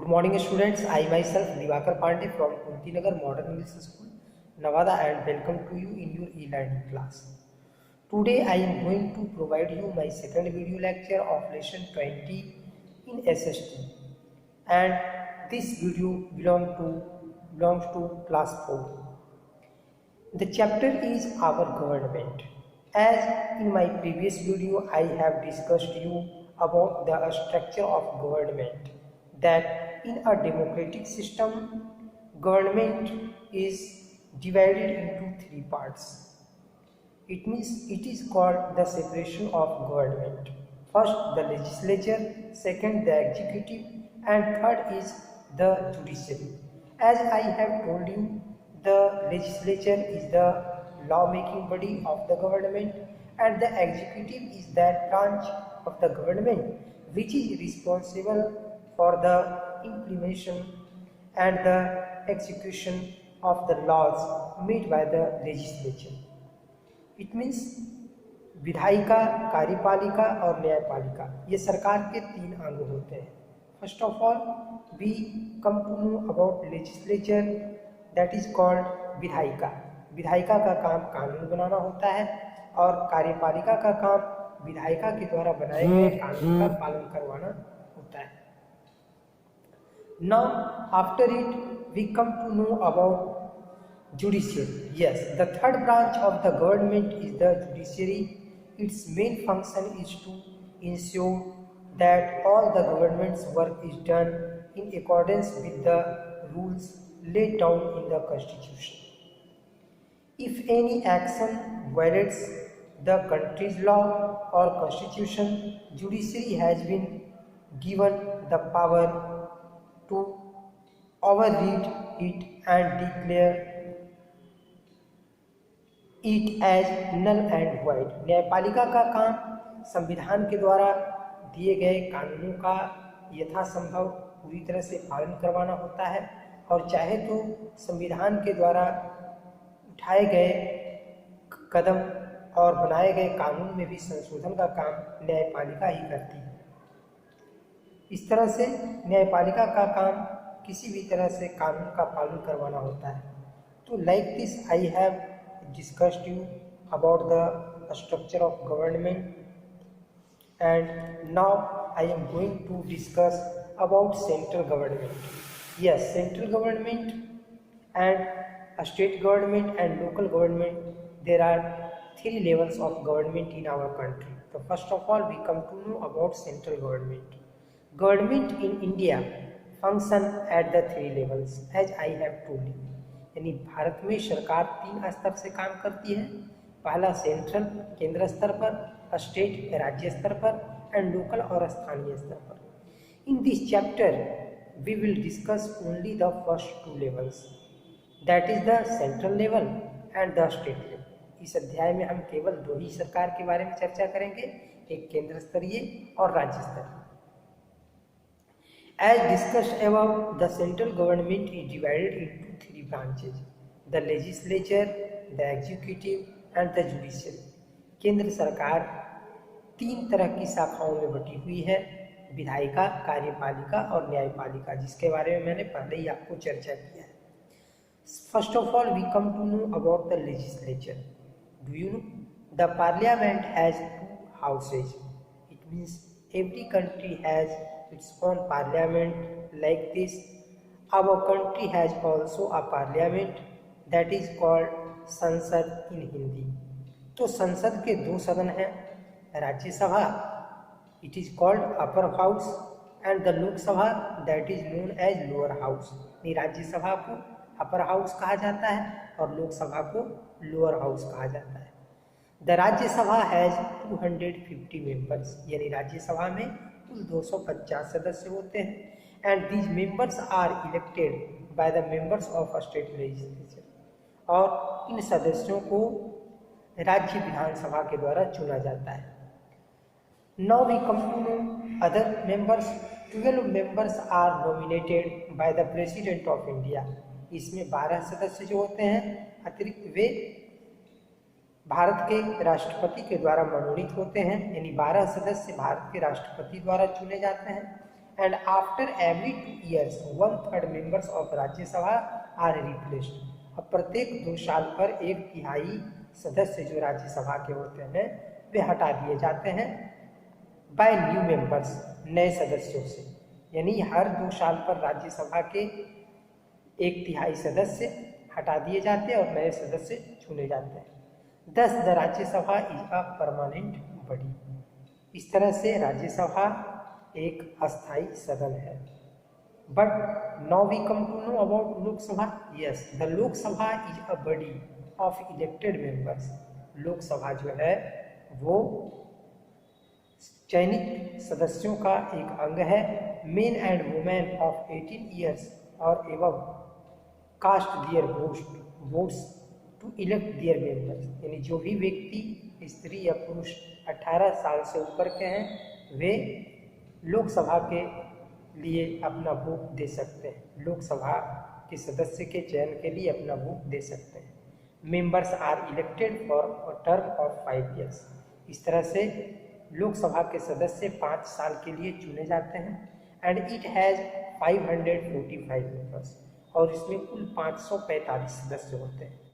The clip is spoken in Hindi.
Good morning students, I myself Divakar Pandey from Kunti Nagar Modern English School, Nevada, and welcome to you in your e-learning class. Today I am going to provide you my second video lecture of lesson 20 in SST, and this video belongs to class 4. The chapter is our government. As in my previous video I have discussed you about the structure of government, that in a democratic system government is divided into three parts. It means it is called the separation of government. First the legislature, second the executive, and third is the judiciary. As I have told you, the legislature is the law-making body of the government, and the executive is that branch of the government which is responsible for the implementation and the execution of the laws made by the legislature. It means विधायिका, कार्यपालिका और न्यायपालिका, ये सरकार के तीन अंग होते हैं. First of all we come to know about legislature, that is called विधायिका. विधायिका का काम कानून बनाना होता है और कार्यपालिका का काम विधायिका के द्वारा बनाए गए कानून का पालन करवाना होता है. Now after it we come to know about judiciary. Yes, the third branch of the government is the judiciary. Its main function is to ensure that all the government's work is done in accordance with the rules laid down in the constitution. If any action violates the country's law or constitution, judiciary has been given the power to override it and declare it as null and void. न्यायपालिका का काम संविधान के द्वारा दिए गए कानूनों का यथासंभव पूरी तरह से पालन करवाना होता है, और चाहे तो संविधान के द्वारा उठाए गए कदम और बनाए गए कानून में भी संशोधन का काम न्यायपालिका ही करती है. इस तरह से न्यायपालिका का काम किसी भी तरह से कानून का पालन करवाना होता है. तो like this I have discussed you about the structure of government, and now I am going to discuss about central government. Yes, central government and a state government and local government, there are three levels of government in our country. So first of all we come to know about central government. Government in India function at the three levels as I have told you. यानी भारत में सरकार तीन स्तर से काम करती है. पहला सेंट्रल केंद्र स्तर पर, स्टेट राज्य स्तर पर, एंड लोकल और स्थानीय स्तर पर. In this chapter we will discuss only the first two levels, that is the central level and the state level. इस अध्याय में हम केवल दो ही सरकार के बारे में चर्चा करेंगे, एक केंद्र स्तरीय और राज्य स्तरीय. As discussed above, the central government is divided into three branches: the legislature, the executive, and the judiciary. केंद्र सरकार तीन तरह की शाखाओं में बटी हुई है: विधायिका, कार्यपालिका और न्यायपालिका, जिसके बारे में मैंने पहले ही आपको चर्चा किया है. First of all we come to know about the legislature. Do you know the parliament has two houses. It means every country has its own parliament. Like this, our country has also a parliament that is called संसद in हिंदी. तो संसद के दो सदन हैं, Rajya Sabha it is called upper house and the Lok Sabha that is known as lower house. Rajya Sabha को अपर हाउस कहा जाता है और लोकसभा को लोअर हाउस कहा जाता है. द राज्यसभा हैज 250 मेंबर्स, यानी राज्यसभा में कुल 250 सदस्य होते हैं. And these members are elected by the members of a state legislature, और इन सदस्यों को राज्य विधानसभा के द्वारा चुना जाता है. Now we come to know other members. 12 members are nominated by the president of India. इसमें 12 सदस्य जो होते हैं अतिरिक्त वे भारत के राष्ट्रपति के द्वारा मनोनीत होते हैं, यानी 12 सदस्य भारत के राष्ट्रपति द्वारा चुने जाते हैं. And after every 2 years 1/3 members of Rajya Sabha are replaced. अब प्रत्येक 2 साल पर 1/3 सदस्य जो राज्यसभा के होते हैं वे हटा दिए जाते हैं बाय न्यू मेंबर्स, नए सदस्यों से। यानी हर 2 साल पर राज्यसभा के 1/3 सदस्य हटा दिए जाते हैं और नए सदस्य चुने जाते हैं। Thus the Rajya Sabha is a permanent body. इस तरह से राज्यसभा एक अस्थायी सदन है। But now we come to know about Lok Sabha. Yes, the Lok Sabha is a body of elected members. Lok Sabha जो है वो चयनित सदस्यों का एक अंग है। Men and women of 18 years और एवं cast their votes to elect their members. यानी जो भी व्यक्ति स्त्री या पुरुष 18 साल से ऊपर के हैं वे लोकसभा के लिए अपना वोट दे सकते हैं, लोकसभा के सदस्य के चयन के लिए अपना वोट दे सकते हैं। Members are elected for a term of 5 years। इस तरह से लोकसभा के सदस्य 5 साल के लिए चुने जाते हैं। एंड इट हैज़ 545 मेंबर्स और इसमें कुल 545 सदस्य होते हैं।